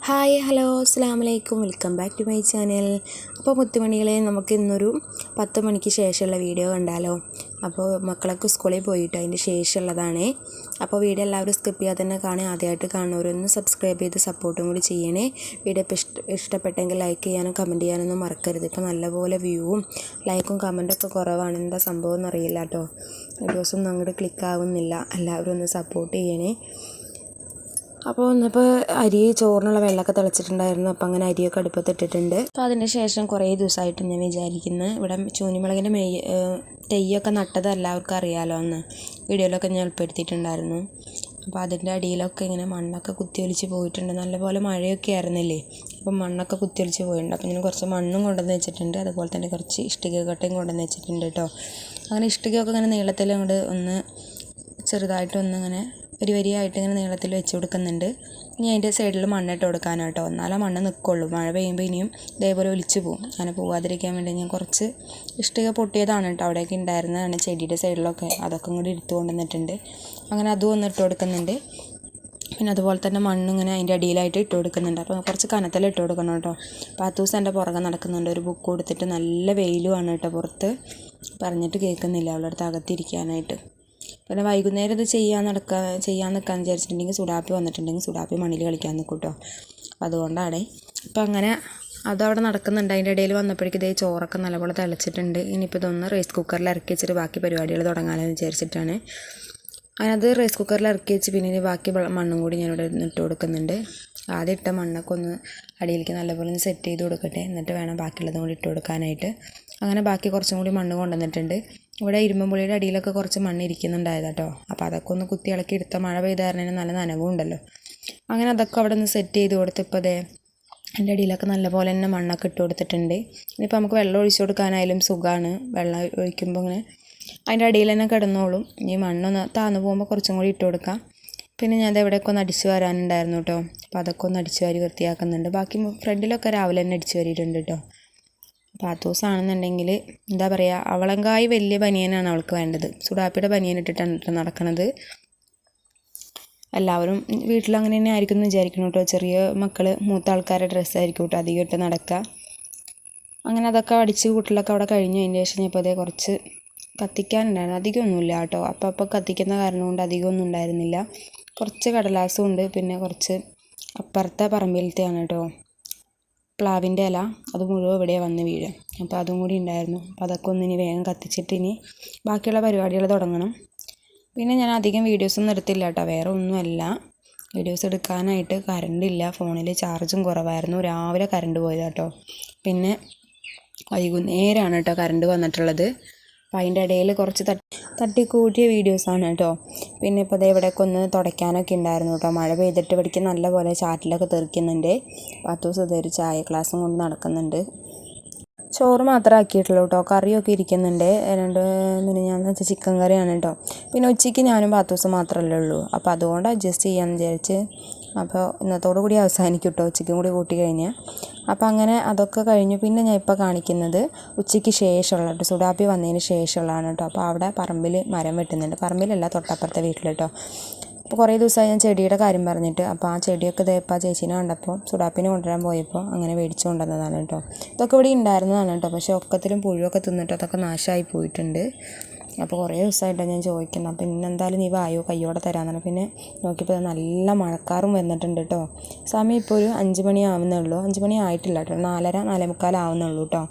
Hi hello അസ്സലാമു അലൈക്കും welcome back to my channel. അപ്പോൾ മുത്തുമണികളെ, നമുക്ക് ഇന്നൊരു 10 മണിക്ക് ശേഷമുള്ള വീഡിയോ കണ്ടാലോ. അപ്പോൾ മക്കളൊക്കെ സ്കൂളിൽ പോയിട്ട് അതിൻ്റെ ശേഷമുള്ളതാണ്. അപ്പോൾ വീഡിയോ എല്ലാവരും സ്കിപ്പ് ചെയ്യാതെ തന്നെ കാണാൻ. ആദ്യമായിട്ട് കാണുന്നവരൊന്ന് സബ്സ്ക്രൈബ് ചെയ്ത് സപ്പോർട്ടും കൂടി ചെയ്യണേ. വീഡിയോ ഇപ്പോൾ ഇഷ്ടപ്പെട്ടെങ്കിൽ ലൈക്ക് ചെയ്യാനും കമൻറ്റ് ചെയ്യാനൊന്നും മറക്കരുത്. ഇപ്പോൾ നല്ലപോലെ വ്യൂവും ലൈക്കും കമൻറ്റൊക്കെ കുറവാണ്. എന്താ സംഭവം എന്നറിയില്ല കേട്ടോ. വീഡിയോസൊന്നും അങ്ങോട്ട് ക്ലിക്ക് ആവുന്നില്ല. എല്ലാവരും ഒന്ന് സപ്പോർട്ട് ചെയ്യണേ. അപ്പോൾ ഇന്നിപ്പോൾ ചോറിനുള്ള വെള്ളമൊക്കെ തിളച്ചിട്ടുണ്ടായിരുന്നു. അപ്പോൾ അങ്ങനെ അരിയൊക്കെ അടുപ്പത്തിട്ടിട്ടുണ്ട്. അപ്പോൾ അതിൻ്റെ ശേഷം കുറേ ദിവസമായിട്ട് ഞാൻ വിചാരിക്കുന്നത്, ഇവിടെ ചൂനിമുളകിൻ്റെ തെയ്യൊക്കെ നട്ടത് എല്ലാവർക്കും അറിയാമല്ലോ, അന്ന് വീഡിയോയിലൊക്കെ ഞാൻ ഉൾപ്പെടുത്തിയിട്ടുണ്ടായിരുന്നു. അപ്പോൾ അതിൻ്റെ അടിയിലൊക്കെ ഇങ്ങനെ മണ്ണൊക്കെ കുത്തിയൊലിച്ച് പോയിട്ടുണ്ട്. നല്ലപോലെ മഴയൊക്കെ ആയിരുന്നില്ലേ, അപ്പം മണ്ണൊക്കെ കുത്തിയൊലിച്ച് പോയിട്ടുണ്ട്. അപ്പോൾ ഞാൻ കുറച്ച് മണ്ണും കൊണ്ടുവന്ന് വെച്ചിട്ടുണ്ട്. അതുപോലെ തന്നെ കുറച്ച് ഇഷ്ടിക കട്ടയും കൊണ്ടുവന്ന് വെച്ചിട്ടുണ്ട് കേട്ടോ. അങ്ങനെ ഇഷ്ടികയൊക്കെ ഇങ്ങനെ നീളത്തിൽ അങ്ങോട്ട് ഒന്ന് ചെറുതായിട്ടൊന്നിങ്ങനെ ഒരു വരിയായിട്ട് ഇങ്ങനെ നീളത്തിൽ വെച്ച് കൊടുക്കുന്നുണ്ട്. ഇനി അതിൻ്റെ സൈഡിൽ മണ്ണിട്ട് കൊടുക്കാനാണ് കേട്ടോ. എന്നാലും മണ്ണ് നിൽക്കുള്ളൂ. മഴ പെയ്യുമ്പോൾ ഇനിയും ഇതേപോലെ ഒലിച്ച് പോകും. അങ്ങനെ പോകാതിരിക്കാൻ വേണ്ടി ഞാൻ കുറച്ച് ഇഷ്ടിക പൊട്ടിയതാണ് കേട്ടോ. അവിടെയൊക്കെ ഉണ്ടായിരുന്നതാണ് ചെടിയുടെ സൈഡിലൊക്കെ. അതൊക്കെ ഇങ്ങോട്ട് എടുത്തു കൊണ്ടുവന്നിട്ടുണ്ട്. അങ്ങനെ അതും ഒന്ന് ഇട്ട് കൊടുക്കുന്നുണ്ട്. പിന്നെ അതുപോലെ തന്നെ മണ്ണിങ്ങനെ അതിൻ്റെ അടിയിലായിട്ട് ഇട്ട് കൊടുക്കുന്നുണ്ട്. അപ്പോൾ കുറച്ച് കനത്തിൽ ഇട്ട് കൊടുക്കണം കേട്ടോ. പാത്തൂസ് എൻ്റെ പുറകെ നടക്കുന്നുണ്ട്. ഒരു ബുക്ക് കൊടുത്തിട്ട് നല്ല വെയിലുമാണ് കേട്ടോ പുറത്ത്. പറഞ്ഞിട്ട് കേൾക്കുന്നില്ല അവളുടെ അടുത്ത് അകത്തിരിക്കാനായിട്ട്. പിന്നെ വൈകുന്നേരം ഇത് ചെയ്യാൻ നിൽക്കാമെന്ന് വിചാരിച്ചിട്ടുണ്ടെങ്കിൽ സുഡാപ്പി വന്നിട്ടുണ്ടെങ്കിൽ സുഡാപ്പി മണ്ണിൽ കളിക്കാൻ നിൽക്കും കേട്ടോ. അപ്പോൾ അതുകൊണ്ടാണ്. അപ്പോൾ അങ്ങനെ അതവിടെ നടക്കുന്നുണ്ട്. അതിൻ്റെ ഇടയിൽ വന്നപ്പോഴേക്കും ഇതേ ചോറൊക്കെ നല്ലപോലെ തിളച്ചിട്ടുണ്ട്. ഇനിയിപ്പോൾ ഇതൊന്ന് റൈസ് കുക്കറിൽ ഇറക്കി വെച്ചിട്ട് ബാക്കി പരിപാടികൾ തുടങ്ങാമെന്ന് വിചാരിച്ചിട്ടാണ്. അങ്ങനെ അത് റൈസ് കുക്കറിൽ ഇറക്കി വെച്ച് പിന്നെ ബാക്കി മണ്ണും കൂടി ഞാനിവിടെ ഇട്ട് കൊടുക്കുന്നുണ്ട്. ആദ്യം ഇട്ട മണ്ണൊക്കെ ഒന്ന് അടിയിലേക്ക് നല്ലപോലെ ഒന്ന് സെറ്റ് ചെയ്ത് കൊടുക്കട്ടെ, എന്നിട്ട് വേണം ബാക്കിയുള്ളതും കൂടി ഇട്ട് കൊടുക്കാനായിട്ട്. അങ്ങനെ ബാക്കി കുറച്ചും കൂടി മണ്ണ് കൊണ്ടുവന്നിട്ടുണ്ട്. ഇവിടെ ഇരുമ്പുളിയുടെ അടിയിലൊക്കെ കുറച്ച് മണ്ണ് ഇരിക്കുന്നുണ്ടായത് കേട്ടോ. അപ്പോൾ അതൊക്കെ ഒന്ന് കുത്തി ഇളക്കി എടുത്ത മഴ പെയ്ത കാരണം നല്ല നനവും ഉണ്ടല്ലോ. അങ്ങനെ അതൊക്കെ അവിടെ നിന്ന് സെറ്റ് ചെയ്ത് കൊടുത്ത് ഇപ്പോൾ അതേ അതിൻ്റെ അടിയിലൊക്കെ നല്ലപോലെ തന്നെ മണ്ണൊക്കെ ഇട്ട് കൊടുത്തിട്ടുണ്ട്. ഇനിയിപ്പോൾ നമുക്ക് വെള്ളം ഒഴിച്ചു കൊടുക്കാനായാലും സുഖമാണ്. വെള്ളം ഒഴിക്കുമ്പോൾ ഇങ്ങനെ അതിൻ്റെ അടിയിൽ തന്നെ കിടന്നോളും. ഇനി മണ്ണൊന്ന് താന്നു പോകുമ്പോൾ കുറച്ചും കൂടി ഇട്ട് കൊടുക്കാം. പിന്നെ ഞാൻ എവിടെയൊക്കെ ഒന്ന് അടിച്ചു വരാനുണ്ടായിരുന്നു കേട്ടോ. അപ്പോൾ അതൊക്കെ ഒന്ന് അടിച്ചു വാരി വൃത്തിയാക്കുന്നുണ്ട്. ബാക്കി ഫ്രണ്ടിലൊക്കെ രാവിലെ തന്നെ അടിച്ചു വാരിയിട്ടുണ്ട് കേട്ടോ. പാത്തൂസാണെന്നുണ്ടെങ്കിൽ എന്താ പറയുക, അവളങ്കായി വലിയ ബനിയനാണ് അവൾക്ക് വേണ്ടത്. സുഡാപ്പിയുടെ ബനിയൻ ഇട്ടിട്ടാണ് നടക്കുന്നത്. എല്ലാവരും വീട്ടിലങ്ങനെ തന്നെ ആയിരിക്കും എന്ന് വിചാരിക്കണം കേട്ടോ. ചെറിയ മക്കൾ മൂത്ത ആൾക്കാരുടെ ഡ്രസ്സായിരിക്കും കേട്ടോ അധികം ഇട്ട് നടക്കുക. അങ്ങനെ അതൊക്കെ അടിച്ച് കൂട്ടിലൊക്കെ അവിടെ കഴിഞ്ഞു. അതിൻ്റെ ശേഷം ഇപ്പോൾ അതേ കുറച്ച് കത്തിക്കാനുണ്ടായിരുന്നു. അധികമൊന്നുമില്ല കേട്ടോ. അപ്പോൾ കത്തിക്കുന്ന കാരണം കൊണ്ട് അധികമൊന്നും ഉണ്ടായിരുന്നില്ല. കുറച്ച് കടലാസും ഉണ്ട്. പിന്നെ കുറച്ച് അപ്പുറത്തെ പറമ്പിലത്തെയാണ് കേട്ടോ പ്ലാവിൻ്റെ ഇല. അത് മുഴുവൻ ഇവിടെ വന്ന് വീഴും. അപ്പോൾ അതും കൂടി ഉണ്ടായിരുന്നു. അപ്പോൾ അതൊക്കെ ഒന്ന് ഇനി വേഗം കത്തിച്ചിട്ട് ഇനി ബാക്കിയുള്ള പരിപാടികൾ തുടങ്ങണം. പിന്നെ ഞാൻ അധികം വീഡിയോസൊന്നും എടുത്തില്ല കേട്ടോ. വേറെ ഒന്നുമല്ല, വീഡിയോസ് എടുക്കാനായിട്ട് കറണ്ടില്ല. ഫോണിൽ ചാർജും കുറവായിരുന്നു. രാവിലെ കറണ്ട് പോയത് കേട്ടോ. പിന്നെ വൈകുന്നേരമാണ് കേട്ടോ കറണ്ട് വന്നിട്ടുള്ളത്. അപ്പോൾ അതിൻ്റെ ഇടയിൽ കുറച്ച് തട്ടിക്കൂട്ടിയ വീഡിയോസാണ് കേട്ടോ. പിന്നെ ഇപ്പോൾ അതേ ഇവിടെയൊക്കെ ഒന്ന് തുടയ്ക്കാനൊക്കെ ഉണ്ടായിരുന്നു കേട്ടോ. മഴ പെയ്തിട്ട് ഇവിടേക്ക് നല്ലപോലെ ചാറ്റിലൊക്കെ തെറിക്കുന്നുണ്ട്. 10 ദിവസം ഇതൊരു ചായ ക്ലാസ്സും കൊണ്ട് നടക്കുന്നുണ്ട്. ചോറ് മാത്രമേ ആക്കിയിട്ടുള്ളൂ കേട്ടോ. കറിയൊക്കെ ഇരിക്കുന്നുണ്ട്. ഞാൻ വെച്ചാൽ ചിക്കൻ കറിയാണ് കേട്ടോ. പിന്നെ ഉച്ചയ്ക്ക് ഞാനും 10 ദിവസം മാത്രമല്ലേ ഉള്ളൂ. അപ്പോൾ അതുകൊണ്ട് അഡ്ജസ്റ്റ് ചെയ്യാമെന്ന് വിചാരിച്ച്. അപ്പോൾ ഇന്നത്തോടു കൂടി അവസാനിക്കും കേട്ടോ, ഉച്ചയ്ക്കും കൂടി കൂട്ടി കഴിഞ്ഞാൽ. അപ്പോൾ അങ്ങനെ അതൊക്കെ കഴിഞ്ഞു. പിന്നെ ഞാൻ ഇപ്പോൾ കാണിക്കുന്നത് ഉച്ചയ്ക്ക് ശേഷമുള്ള കേട്ടോ. സുഡാപ്പി വന്നതിന് ശേഷമുള്ളതാണ് കേട്ടോ. അപ്പോൾ അവിടെ പറമ്പിൽ മരം വെട്ടുന്നുണ്ട്. പറമ്പിലല്ല, തൊട്ടപ്പുറത്തെ വീട്ടിൽ കേട്ടോ. അപ്പോൾ കുറേ ദിവസമായി ഞാൻ ചെടിയുടെ കാര്യം പറഞ്ഞിട്ട്. അപ്പോൾ ആ ചെടിയൊക്കെ ഇതേപ്പോൾ ചേച്ചീനെ കണ്ടപ്പോൾ സുഡാപ്പിനെ കൊണ്ടുവരാൻ പോയപ്പോൾ അങ്ങനെ മേടിച്ചു കൊണ്ടുവന്നതാണ് കേട്ടോ. ഇതൊക്കെ ഇവിടെ ഉണ്ടായിരുന്നതാണ് കേട്ടോ. പക്ഷേ ഒക്കത്തിലും പുഴുവൊക്കെ തിന്നിട്ട് അതൊക്കെ നാശമായി പോയിട്ടുണ്ട്. അപ്പോൾ കുറേ ദിവസമായിട്ടാണ് ഞാൻ ചോദിക്കുന്നത്. അപ്പോൾ ഇന്നെന്തായാലും നീ വായോ കയ്യോടെ തരാമെന്നാണ്. പിന്നെ നോക്കിയപ്പോൾ നല്ല മഴക്കാറും വന്നിട്ടുണ്ട് കേട്ടോ. സമയം ഇപ്പോൾ ഒരു 5 മണി ആവുന്നേ ഉള്ളൂ. 5 മണി ആയിട്ടില്ല കേട്ടോ. 4:30 4:45 ആവുന്നുള്ളൂ കേട്ടോ.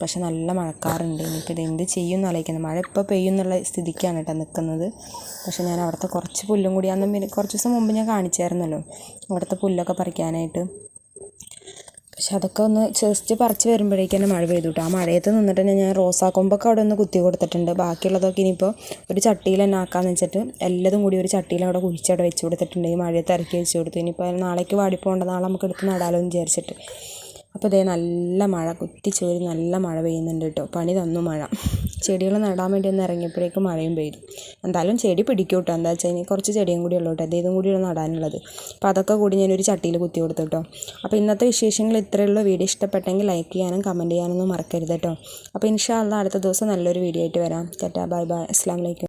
പക്ഷെ നല്ല മഴക്കാറുണ്ട്. ഇനിയിപ്പോൾ ഇത് എന്ത് ചെയ്യും എന്ന് ആലോചിക്കുന്നത്. മഴ ഇപ്പോൾ പെയ്യുന്നുള്ള സ്ഥിതിക്കാണ് കേട്ടോ നിൽക്കുന്നത്. പക്ഷെ ഞാൻ അവിടുത്തെ കുറച്ച് പുല്ലും കൂടി അന്ന് കുറച്ച് ദിവസം മുമ്പ് ഞാൻ കാണിച്ചായിരുന്നല്ലോ അവിടുത്തെ പുല്ലൊക്കെ പറിക്കാനായിട്ട്. പക്ഷെ അതൊക്കെ ഒന്ന് ജസ്റ്റ് പറിച്ച് വരുമ്പോഴേക്കും തന്നെ മഴ പെയ്തു കേട്ടോ. ആ മഴയത്ത് നിന്നിട്ട് തന്നെ ഞാൻ റോസാക്കൊമ്പൊക്കെ അവിടെ ഒന്ന് കുത്തി കൊടുത്തിട്ടുണ്ട്. ബാക്കിയുള്ളതൊക്കെ ഇനിയിപ്പോൾ ഒരു ചട്ടിയിൽ തന്നെ ആക്കാമെന്ന് വെച്ചിട്ട് എല്ലാതും കൂടി ഒരു ചട്ടിയിൽ അവിടെ കുഴിച്ചവിടെ വെച്ച് കൊടുത്തിട്ടുണ്ട്. ഈ മഴയത്ത് ഇറക്കി വെച്ച് കൊടുത്തു. ഇനിയിപ്പോൾ നാളേക്ക് വാടിപ്പോകേണ്ട, നാളെ നമുക്ക് എടുത്ത് നടാലോ എന്ന് വിചാരിച്ചിട്ട്. അപ്പോൾ ഇതേ നല്ല മഴ കുത്തിച്ചോരി നല്ല മഴ പെയ്യുന്നുണ്ട് കേട്ടോ. പണി തന്നു മഴ. ചെടികൾ നടാൻ വേണ്ടി ഒന്ന് ഇറങ്ങിയപ്പോഴേക്കും മഴയും പെയ്തു. എന്തായാലും ചെടി പിടിക്കും കേട്ടോ. എന്താ വെച്ചാൽ ഇനി കുറച്ച് ചെടിയും കൂടി ഉള്ളൂ കേട്ടോ. ഇതും കൂടിയാണ് നടാനുള്ളത്. അപ്പോൾ അതൊക്കെ കൂടി ഞാനൊരു ചട്ടിയിൽ കുത്തി കൊടുത്തു കേട്ടോ. അപ്പോൾ ഇന്നത്തെ വിശേഷങ്ങൾ ഇത്രയേ ഉള്ളൂ. വീഡിയോ ഇഷ്ടപ്പെട്ടെങ്കിൽ ലൈക്ക് ചെയ്യാനും കമൻറ്റ് ചെയ്യാനൊന്നും മറക്കരുത് കേട്ടോ. അപ്പോൾ ഇൻഷാ അല്ലാഹ് അടുത്ത ദിവസം നല്ലൊരു വീഡിയോ ആയിട്ട് വരാം. Tata bye bye. അസ്സലാമു അലൈക്കും.